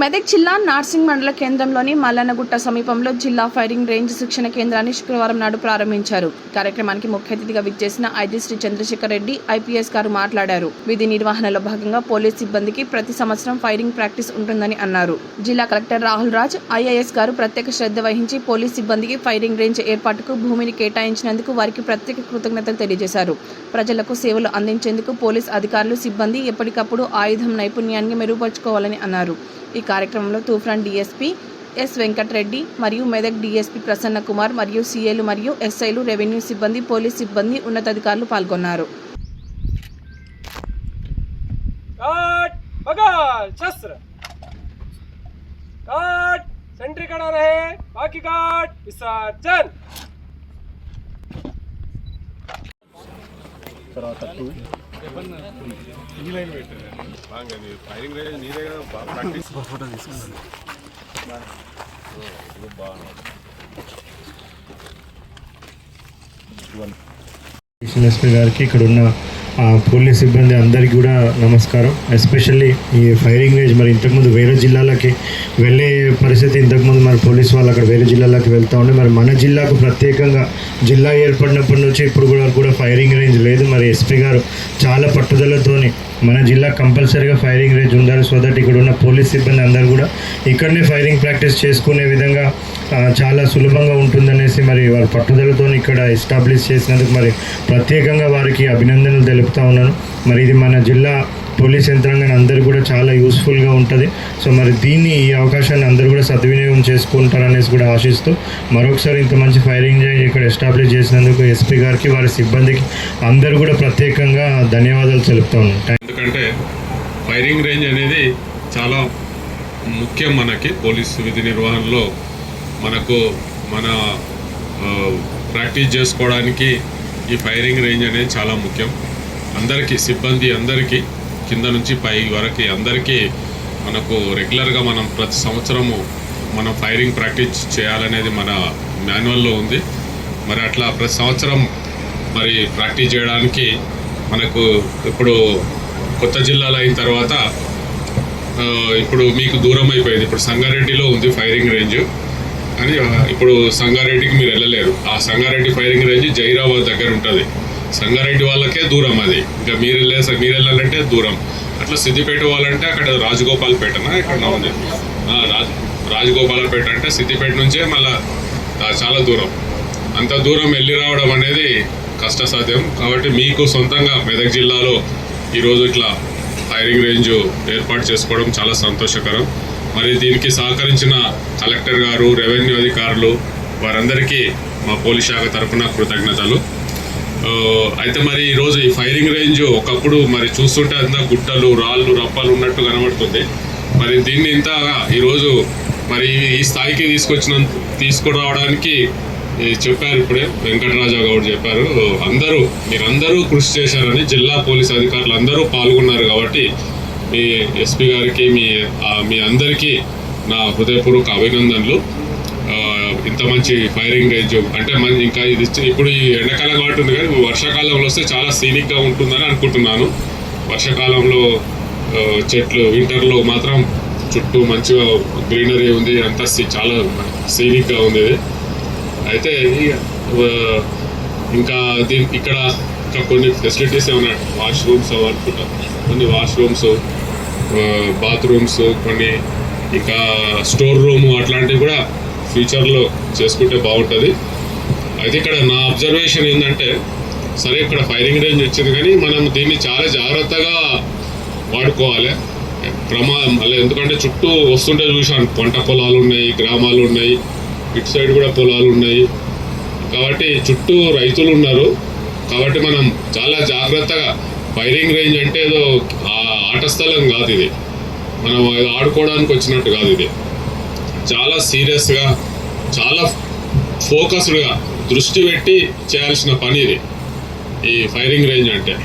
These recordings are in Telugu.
మెదక్ జిల్లా నార్సింగ్ మండల కేంద్రంలోని మల్లన్నగుట్ట సమీపంలో జిల్లా ఫైరింగ్ రేంజ్ శిక్షణ కేంద్రాన్ని శుక్రవారం నాడు ప్రారంభించారు. కార్యక్రమానికి ముఖ్య అతిథిగా విచ్చేసిన ఐజీ శ్రీ చంద్రశేఖర్ రెడ్డి ఐపీఎస్ గారు మాట్లాడారు. విధి నిర్వహణలో భాగంగా పోలీస్ సిబ్బందికి ప్రతి సంవత్సరం ఫైరింగ్ ప్రాక్టీస్ ఉంటుందని అన్నారు. జిల్లా కలెక్టర్ రాహుల్ రాజ్ ఐఏఎస్ గారు ప్రత్యేక శ్రద్ధ వహించి పోలీస్ సిబ్బందికి ఫైరింగ్ రేంజ్ ఏర్పాటుకు భూమిని కేటాయించినందుకు వారికి ప్రత్యేక కృతజ్ఞతలు తెలియజేశారు. ప్రజలకు సేవలు అందించేందుకు పోలీస్ అధికారులు సిబ్బంది ఎప్పటికప్పుడు ఆయుధం నైపుణ్యాన్ని మెరుగుపరుచుకోవాలని అన్నారు. ఈ కార్యక్రమంలో తూఫాన్ డీఎస్పీ ఎస్ వెంకటరెడ్డి మరియు మెదక్ డీఎస్పీ ప్రసన్న కుమార్ మరియు సీఏలు మరియు ఎస్ఐలు, రెవెన్యూ సిబ్బంది, పోలీస్ సిబ్బంది, ఉన్నతాధికారులు పాల్గొన్నారు. ఫైరింగ్ రేంజ్ నీదే కదా ప్రాక్టీస్ ఫోటో తీసుకున్నాను. ఎస్పీ గారికి, ఇక్కడ ఉన్న పోలీస్ సిబ్బంది అందరికీ కూడా నమస్కారం. ఎస్పెషల్లీ ఈ ఫైరింగ్ రేంజ్ మరి ఇంతకుముందు వేరే జిల్లాలకి వెళ్ళే పరిస్థితి, ఇంతకుముందు మరి పోలీస్ వాళ్ళు అక్కడ వేరే జిల్లాలకి వెళ్తూ ఉండే, మరి మన జిల్లాకు ప్రత్యేకంగా జిల్లా ఏర్పడినప్పటి నుంచి ఇప్పుడు కూడా ఫైరింగ్ రేంజ్ లేదు. మరి ఎస్పీ గారు చాలా పట్టుదలతోని మన జిల్లా కంపల్సరీగా ఫైరింగ్ రేంజ్ ఉండాలి, సో దట్ ఇక్కడ ఉన్న పోలీస్ సిబ్బంది అందరూ కూడా ఇక్కడనే ఫైరింగ్ ప్రాక్టీస్ చేసుకునే విధంగా చాలా సులభంగా ఉంటుందనేసి మరి వారి పట్టుదలతో ఇక్కడ ఎస్టాబ్లిష్ చేసినందుకు మరి ప్రత్యేకంగా వారికి అభినందనలు తెలుపుతూ ఉన్నాను. మరి ఇది మన జిల్లా పోలీస్ యంత్రాంగాన్ని అందరూ కూడా చాలా యూస్ఫుల్గా ఉంటుంది. సో మరి ఈ అవకాశాన్ని అందరూ కూడా సద్వినియోగం చేసుకుంటారనేసి కూడా ఆశిస్తూ మరొకసారి ఇంత మంచి ఫైరింగ్ రేంజ్ ఇక్కడ ఎస్టాబ్లిష్ చేసినందుకు ఎస్పీ గారికి, వారి సిబ్బందికి అందరూ కూడా ప్రత్యేకంగా ధన్యవాదాలు తెలుపుతా ఉన్నాను. ఎందుకంటే ఫైరింగ్ రేంజ్ అనేది చాలా ముఖ్యం మనకి పోలీసు విధి నిర్వహణలో. మన ప్రాక్టీస్ చేసుకోవడానికి ఈ ఫైరింగ్ రేంజ్ అనేది చాలా ముఖ్యం. అందరికీ సిబ్బంది అందరికీ కింద నుంచి పై వరకు అందరికీ మనకు రెగ్యులర్గా మనం ప్రతి సంవత్సరము మనం ఫైరింగ్ ప్రాక్టీస్ చేయాలనేది మన మాన్యువల్లో ఉంది. మరి అట్లా ప్రతి సంవత్సరం మరి ప్రాక్టీస్ చేయడానికి మనకు ఇప్పుడు కొత్త జిల్లాలు అయిన తర్వాత ఇప్పుడు మీకు దూరం అయిపోయింది. ఇప్పుడు సంగారెడ్డిలో ఉంది ఫైరింగ్ రేంజ్ అని. ఇప్పుడు సంగారెడ్డికి మీరు వెళ్ళలేరు. ఆ సంగారెడ్డి ఫైరింగ్ రేంజ్ జైరాబాద్ దగ్గర ఉంటుంది. సంగారెడ్డి వాళ్ళకే దూరం అది. ఇంకా మీరు వెళ్ళాలంటే దూరం. అట్లా సిద్దిపేట వాళ్ళంటే అక్కడ రాజగోపాల్పేటనా ఇక్కడ ఉంది. రాజగోపాల్పేట అంటే సిద్దిపేట నుంచే మళ్ళీ చాలా దూరం. అంత దూరం వెళ్ళి రావడం అనేది కష్టసాధ్యం. కాబట్టి మీకు సొంతంగా మెదక్ జిల్లాలో ఈరోజు ఇట్లా ఫైరింగ్ రేంజ్ ఏర్పాటు చేసుకోవడం చాలా సంతోషకరం. మరి దీనికి సహకరించిన కలెక్టర్ గారు, రెవెన్యూ అధికారులు, వారందరికీ మా పోలీస్ శాఖ తరఫున కృతజ్ఞతలు. అయితే మరి ఈరోజు ఈ ఫైరింగ్ రేంజ్ ఒకప్పుడు మరి చూస్తుంటే అంతా గుట్టలు, రాళ్ళు, రప్పలు ఉన్నట్టు కనబడుతుంది. మరి దీన్ని ఇంతగా ఈరోజు మరి ఈ స్థాయికి తీసుకురావడానికి చెప్పారు. ఇప్పుడే వెంకటరాజా గౌడ్ చెప్పారు. మీరందరూ కృషి చేశారని, జిల్లా పోలీస్ అధికారులు అందరూ పాల్గొన్నారు. కాబట్టి మీ ఎస్పీ గారికి, మీ అందరికీ నా హృదయపూర్వక అభినందనలు. ఇంత మంచి ఫైరింగ్ రేంజ్ అంటే ఇంకా ఇది ఇప్పుడు ఈ ఎండాకాలం కాబట్టి ఉంది, కానీ వర్షాకాలంలో వస్తే చాలా సీనిక్గా ఉంటుందని అనుకుంటున్నాను. వర్షాకాలంలో చెట్లు, వింటర్లో మాత్రం చుట్టూ మంచిగా గ్రీనరీ ఉంది, అంతా చాలా సీనిక్గా ఉంది. అయితే ఇంకా ఇక్కడ కొన్ని ఫెసిలిటీస్ ఏమన్నా వాష్రూమ్స్ అనుకుంటా, కొన్ని వాష్రూమ్స్, బాత్రూమ్స్, కొన్ని ఇంకా స్టోర్ రూము అట్లాంటివి కూడా ఫ్యూచర్లో చేసుకుంటే బాగుంటుంది. అయితే ఇక్కడ నా అబ్జర్వేషన్ ఏంటంటే, సరే ఇక్కడ ఫైరింగ్ రేంజ్ వచ్చింది కానీ మనం దీన్ని చాలా జాగ్రత్తగా వాడుకోవాలి. మళ్ళీ ఎందుకంటే చుట్టూ వస్తుంటే చూశాను, పంట పొలాలు ఉన్నాయి, గ్రామాలు ఉన్నాయి, ఇటు సైడ్ కూడా పొలాలు ఉన్నాయి. కాబట్టి చుట్టూ రైతులు ఉన్నారు. కాబట్టి మనం చాలా జాగ్రత్తగా, ఫైరింగ్ రేంజ్ అంటే ఏదో ఆట స్థలం కాదు ఇది, మనం ఆడుకోవడానికి వచ్చినట్టు కాదు. ఇది చాలా సీరియస్గా, చాలా ఫోకస్డ్గా దృష్టి పెట్టి చేయాల్సిన పని ఇది, ఈ ఫైరింగ్ రేంజ్ అంటే.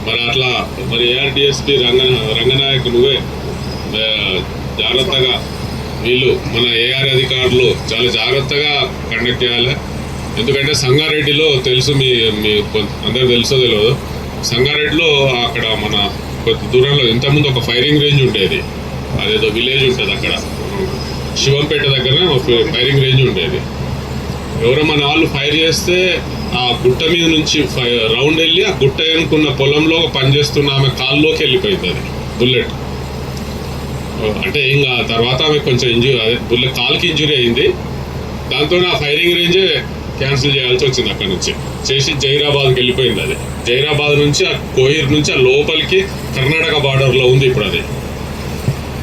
మరి అట్లా మరి ఏఆర్డిఎస్పీ రంగనాయక్ నువ్వే జాగ్రత్తగా, వీళ్ళు మన ఏఆర్ అధికారులు చాలా జాగ్రత్తగా కండక్ట్ చేయాలి. ఎందుకంటే సంగారెడ్డిలో తెలుసు, మీ అందరూ తెలుసో తెలియదు, సంగారెడ్డిలో అక్కడ మన కొద్ది దూరంలో ఇంతకుముందు ఒక ఫైరింగ్ రేంజ్ ఉండేది. అదేదో విలేజ్ ఉంటుంది అక్కడ శివంపేట దగ్గర ఫైరింగ్ రేంజ్ ఉండేది. ఎవరో మన వాళ్ళు ఫైర్ చేస్తే ఆ గుట్ట మీద నుంచి రౌండ్ వెళ్ళి ఆ గుట్ట అనుకున్న పొలంలో పనిచేస్తున్న ఆమె కాల్లోకి వెళ్ళిపోయింది అది బుల్లెట్. అంటే ఇంకా తర్వాత ఆమె కొంచెం అదే బుల్లెట్ కాల్కి ఇంజురీ అయింది. దాంతో ఆ ఫైరింగ్ రేంజ్ క్యాన్సిల్ చేయాల్సి వచ్చింది. అక్కడ నుంచి చేసి జైరాబాద్కి వెళ్ళిపోయింది. అది జైరాబాద్ నుంచి ఆ కోహిర్ నుంచి ఆ లోపలికి కర్ణాటక బార్డర్లో ఉంది ఇప్పుడు అది.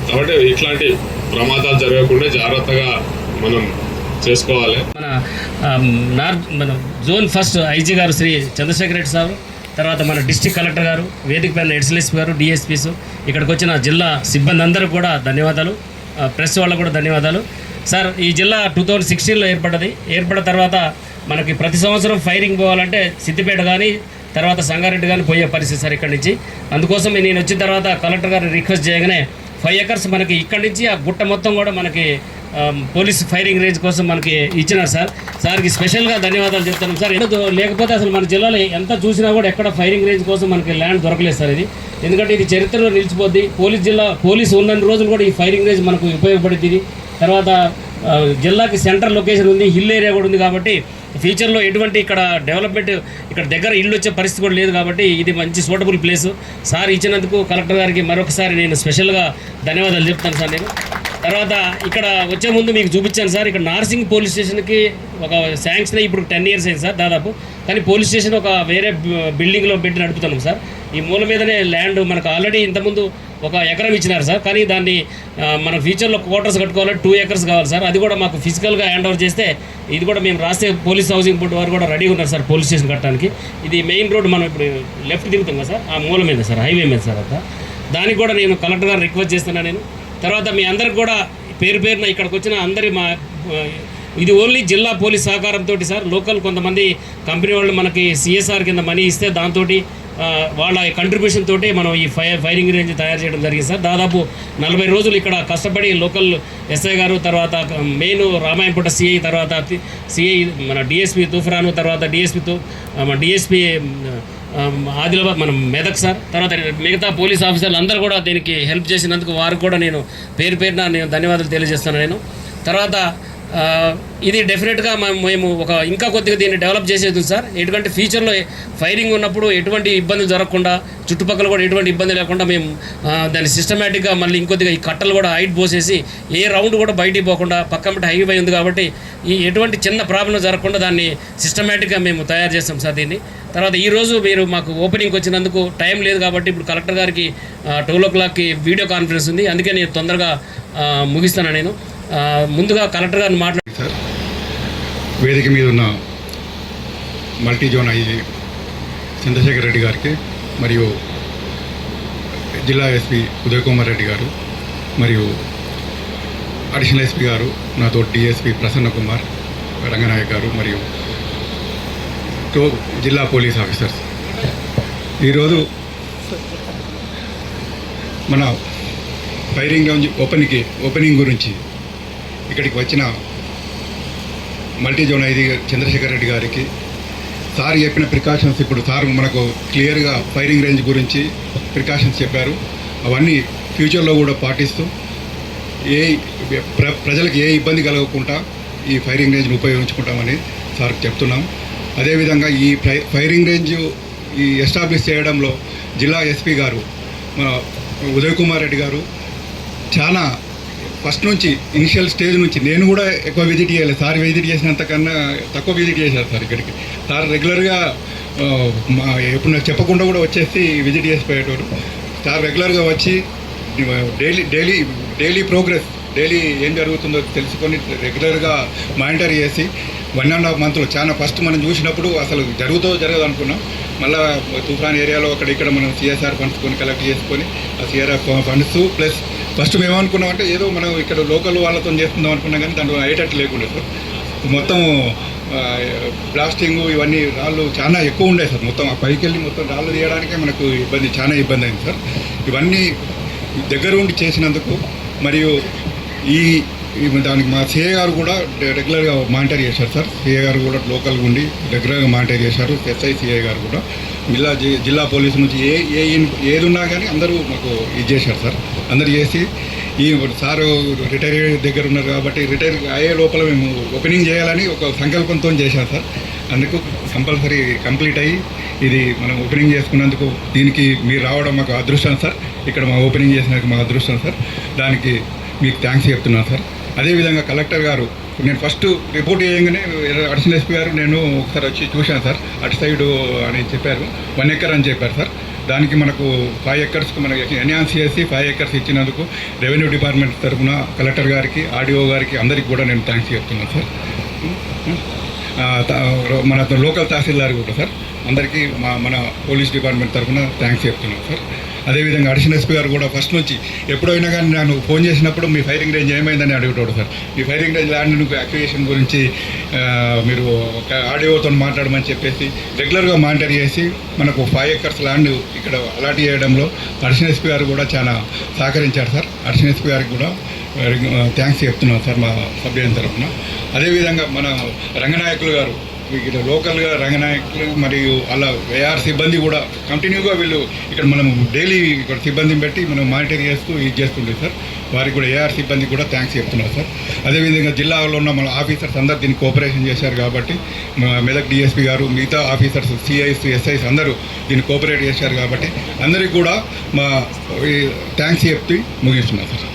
కాబట్టి ఇట్లాంటి ప్రమాదాలు జరగకుండా జాగ్రత్తగా మనం చేసుకోవాలి. మన జోన్ ఫస్ట్ ఐజీ గారు శ్రీ చంద్రశేఖర్ రెడ్డి సార్, తర్వాత మన డిస్ట్రిక్ట్ కలెక్టర్ గారు, వేదిక పైన ఎస్ఎల్ఎస్పీ గారు, డిఎస్పీస్, ఇక్కడికి వచ్చిన జిల్లా సిబ్బంది అందరూ కూడా ధన్యవాదాలు. ప్రెస్ వాళ్ళకు కూడా ధన్యవాదాలు. సార్, ఈ జిల్లా 2016లో ఏర్పడిన తర్వాత మనకి ప్రతి సంవత్సరం ఫైరింగ్ పోవాలంటే సిద్దిపేట కానీ తర్వాత సంగారెడ్డి కానీ పోయే పరిస్థితి సార్ ఇక్కడి నుంచి. అందుకోసం నేను వచ్చిన తర్వాత కలెక్టర్ గారు రిక్వెస్ట్ చేయగానే 5 ఎకర్స్ మనకి ఇక్కడి నుంచి ఆ గుట్ట మొత్తం కూడా మనకి పోలీస్ ఫైరింగ్ రేంజ్ కోసం మనకి ఇచ్చినారు సార్. సార్కి స్పెషల్గా ధన్యవాదాలు చెప్తాను సార్. లేకపోతే అసలు మన జిల్లాలో ఎంత చూసినా కూడా ఎక్కడ ఫైరింగ్ రేంజ్ కోసం మనకి ల్యాండ్ దొరకలేదు సార్. ఇది ఎందుకంటే ఇది చరిత్రలో నిలిచిపోద్ది. పోలీసు ఉన్నన్ని రోజులు కూడా ఈ ఫైరింగ్ రేంజ్ మనకు ఉపయోగపడుతుంది. ఇది తర్వాత జిల్లాకి సెంట్రల్ లొకేషన్ ఉంది, హిల్ ఏరియా కూడా ఉంది. కాబట్టి ఫ్యూచర్లో ఎటువంటి ఇక్కడ డెవలప్మెంట్ ఇక్కడ దగ్గర ఇల్లు వచ్చే పరిస్థితి కూడా లేదు. కాబట్టి ఇది మంచి సూటబుల్ ప్లేసు. సార్ ఇచ్చినందుకు కలెక్టర్ గారికి మరొకసారి నేను స్పెషల్గా ధన్యవాదాలు చెప్తాను సార్. నేను తర్వాత ఇక్కడ వచ్చే ముందు మీకు చూపించాను సార్. ఇక్కడ నార్సింగ్ పోలీస్ స్టేషన్కి ఒక శాంక్షన్ ఇప్పుడు 10 years అయింది సార్ దాదాపు. కానీ పోలీస్ స్టేషన్ ఒక వేరే బిల్డింగ్లో పెట్టి నడుపుతున్నాం సార్. ఈ మూల మీదనే ల్యాండ్ మనకు ఆల్రెడీ ఇంతకుముందు 1 ఎకరం ఇచ్చినారు సార్. కానీ దాన్ని మన ఫ్యూచర్లో క్వార్టర్స్ కట్టుకోవాలంటే 2 acres కావాలి సార్. అది కూడా మాకు ఫిజికల్గా హ్యాండ్ ఓవర్ చేస్తే ఇది కూడా మేము రాస్తే పోలీస్ హౌసింగ్ బోర్డు వారు కూడా రెడీగా ఉన్నారు సార్ పోలీస్ స్టేషన్ కట్టడానికి. ఇది మెయిన్ రోడ్, మనం ఇప్పుడు లెఫ్ట్ దిగుతాం కదా సార్, ఆ మూల మీద సార్, హైవే మీద సార్. అంతా దానికి కూడా నేను కలెక్టర్ గారు రిక్వెస్ట్ చేస్తున్నాను నేను. తర్వాత మీ అందరికి కూడా పేరున ఇక్కడికి వచ్చిన అందరి ఇది ఓన్లీ జిల్లా పోలీస్ సహకారంతో సార్. లోకల్ కొంతమంది కంపెనీ వాళ్ళు మనకి CSR కింద మనీ ఇస్తే దాంతో వాళ్ళ కంట్రిబ్యూషన్ తోటి మనం ఈ ఫైరింగ్ రేంజ్ తయారు చేయడం జరిగింది సార్. దాదాపు 40 రోజులు ఇక్కడ కష్టపడి లోకల్ ఎస్ఐ గారు, తర్వాత మెయిన్ రామాయంపేట సిఐ, తర్వాత సిఐ మన డిఎస్పీ తూఫరాను, తర్వాత డిఎస్పీ ఆదిలాబాద్ మనం మెదక్ సార్, తర్వాత మిగతా పోలీస్ ఆఫీసర్లు అందరూ కూడా దీనికి హెల్ప్ చేసినందుకు వారికి కూడా నేను పేరున నేను ధన్యవాదాలు తెలియజేస్తాను నేను. తర్వాత ఇది డెఫినెట్గా మేము ఇంకా కొద్దిగా దీన్ని డెవలప్ చేసేది సార్. ఎందుకంటే ఫ్యూచర్లో ఫైరింగ్ ఉన్నప్పుడు ఎటువంటి ఇబ్బందులు జరగకుండా, చుట్టుపక్కల కూడా ఎటువంటి ఇబ్బంది లేకుండా మేము దాన్ని సిస్టమేటిక్గా మళ్ళీ ఇంకొద్దిగా ఈ కట్టలు కూడా హైట్ పోసేసి ఏ రౌండ్ కూడా బయటికి పోకుండా, పక్కన హైవే ఉంది కాబట్టి ఈ ఎటువంటి చిన్న ప్రాబ్లం జరగకుండా దాన్ని సిస్టమేటిక్గా మేము తయారు చేస్తాం సార్ దీన్ని. తర్వాత ఈరోజు మీరు మాకు ఓపెనింగ్కి వచ్చినందుకు టైం లేదు కాబట్టి ఇప్పుడు కలెక్టర్ గారికి 12 o'clockకి వీడియో కాన్ఫరెన్స్ ఉంది. అందుకే నేను తొందరగా ముగిస్తాను నేను. ముందుగా కలెక్టర్ గారిని మాట్లాడి సార్, వేదిక మీద ఉన్న multi zone IG Chandrasekhar Reddy గారికి, మరియు జిల్లా ఎస్పీ ఉదయ్ కుమార్ రెడ్డి గారు, మరియు అడిషనల్ ఎస్పీ గారు, నాతో డిఎస్పీ ప్రసన్న కుమార్ రంగనాయక్ గారు, మరియు జిల్లా పోలీస్ ఆఫీసర్స్, ఈరోజు మన ఫైరింగ్ రేంజ్ ఓపెనింగ్ గురించి ఇక్కడికి వచ్చిన multi zone IG Chandrasekhar Reddy గారికి సార్ చెప్పిన ప్రికాషన్స్, ఇప్పుడు సార్ మనకు క్లియర్గా ఫైరింగ్ రేంజ్ గురించి ప్రికాషన్స్ చెప్పారు. అవన్నీ ఫ్యూచర్లో కూడా పాటిస్తూ ప్రజలకు ఏ ఇబ్బంది కలగకుండా ఈ ఫైరింగ్ రేంజ్ని ఉపయోగించుకుంటామని సార్ చెప్తున్నాం. అదేవిధంగా ఈ ఫైరింగ్ రేంజ్ ఎస్టాబ్లిష్ చేయడంలో జిల్లా ఎస్పీ గారు మన ఉదయ్ కుమార్ రెడ్డి గారు చాలా ఫస్ట్ నుంచి ఇనిషియల్ స్టేజ్ నుంచి, నేను కూడా ఎక్కువ విజిట్ చేయలేదు, సార్ విజిట్ చేసినంతకన్నా తక్కువ విజిట్ చేశారు సార్. ఇక్కడికి సార్ రెగ్యులర్గా ఎప్పుడు చెప్పకుండా కూడా వచ్చేసి విజిట్ చేసిపోయేటోరు. సార్ రెగ్యులర్గా వచ్చి డైలీ ప్రోగ్రెస్, డైలీ ఏం జరుగుతుందో తెలుసుకొని రెగ్యులర్గా మానిటర్ చేసి 1.5 months చాలా ఫస్ట్ మనం చూసినప్పుడు అసలు జరగదు అనుకున్నాం. మళ్ళీ తుఫాన్ ఏరియాలో ఇక్కడ మనం CSR ఫండ్స్ కలెక్ట్ చేసుకొని ఆ CSR ఫండ్స్ ప్లస్ ఫస్ట్ మేము ఏమనుకున్నామంటే ఏదో మనం ఇక్కడ లోకల్ వాళ్ళతో చేస్తుందాం అనుకున్నాం, కానీ దాంట్లో అయ్యేటట్టు లేకుండా సార్. మొత్తం బ్లాస్టింగ్ ఇవన్నీ రాళ్ళు చాలా ఎక్కువ ఉండే సార్. మొత్తం ఆ పైకి వెళ్ళి మొత్తం రాళ్ళు తీయడానికే మనకు చాలా ఇబ్బంది అయింది సార్. ఇవన్నీ దగ్గర ఉండి చేసినందుకు, మరియు దానికి మా సిఏ గారు కూడా రెగ్యులర్గా మానిటర్ చేశారు సార్. సిఏ గారు కూడా లోకల్గా ఉండి రెగ్యులర్గా మానిటర్ చేశారు. ఎస్ఐ సిఐ గారు కూడా జిల్లా పోలీసు నుంచి ఏది ఉన్నా కానీ అందరూ మాకు ఇది చేశారు సార్. అందరు చేసి ఈ సారు రిటైర్ దగ్గర ఉన్నారు కాబట్టి రిటైర్ అయ్యే లోపల మేము ఓపెనింగ్ చేయాలని ఒక సంకల్పంతో చేశాం సార్. అందుకు కంపల్సరీ కంప్లీట్ అయ్యి ఇది మనం ఓపెనింగ్ చేసుకున్నందుకు దీనికి మీరు రావడం మాకు అదృష్టం సార్. ఇక్కడ మా ఓపెనింగ్ చేసినందుకు మా అదృష్టం సార్. దానికి మీకు థ్యాంక్స్ చెప్తున్నాను సార్. అదేవిధంగా కలెక్టర్ గారు నేను ఫస్ట్ రిపోర్ట్ చేయగానే అడిషనల్ ఎస్పీ గారు నేను ఒకసారి వచ్చి చూశాను సార్. అటు సైడు అని చెప్పారు, 1 ఎకర్ అని చెప్పారు సార్. దానికి మనకు 5 ఎకర్స్కి మనకి ఎన్హాన్స్ చేసి 5 ఎకర్స్ ఇచ్చినందుకు రెవెన్యూ డిపార్ట్మెంట్ తరఫున కలెక్టర్ గారికి, ఆర్డీఓ గారికి అందరికీ కూడా నేను థ్యాంక్స్ చెప్తున్నాను సార్. మన లోకల్ తహసీల్దార్ కూడా సార్ అందరికీ మన పోలీస్ డిపార్ట్మెంట్ తరఫున థ్యాంక్స్ చెప్తున్నాను సార్. అదేవిధంగా అడిషనల్ ఎస్పీ గారు కూడా ఫస్ట్ నుంచి ఎప్పుడైనా కానీ నేను ఫోన్ చేసినప్పుడు మీ ఫైరింగ్ రేంజ్ ఏమైందని అడుగుతాడు సార్. మీ ఫైరింగ్ రేంజ్ ల్యాండ్ అక్విజిషన్ గురించి మీరు ఆర్డీఓతో మాట్లాడమని చెప్పేసి రెగ్యులర్గా మానిటర్ చేసి మనకు 5 ఎకర్స్ ల్యాండ్ ఇక్కడ అలాట్ చేయడంలో అడిషనల్ ఎస్పీ గారు కూడా చాలా సహకరించారు సార్. అడిషనల్ ఎస్పీ గారికి కూడా థ్యాంక్స్ చెప్తున్నాను సార్ మా సభ్యుల తరఫున. అదేవిధంగా మన రంగనాయకులు గారు ఇక్కడ లోకల్గా రంగనాయకులు మరియు అలా ఏఆర్ సిబ్బంది కూడా కంటిన్యూగా వీళ్ళు ఇక్కడ మనం డైలీ ఇక్కడ సిబ్బందిని పెట్టి మనం మానిటర్ చేస్తూ ఇది చేస్తుండే సార్. వారికి కూడా ఏఆర్ సిబ్బంది కూడా థ్యాంక్స్ చెప్తున్నారు సార్. అదేవిధంగా జిల్లాలో ఉన్న మన ఆఫీసర్స్ అందరూ దీన్ని కోఆపరేషన్ చేశారు కాబట్టి మెదక్ డిఎస్పీ గారు, మిగతా ఆఫీసర్స్, సిఐస్, ఎస్ఐస్ అందరూ దీన్ని కోఆపరేట్ చేశారు కాబట్టి అందరికీ కూడా మా థ్యాంక్స్ చెప్తూ ముగిస్తున్నాం సార్.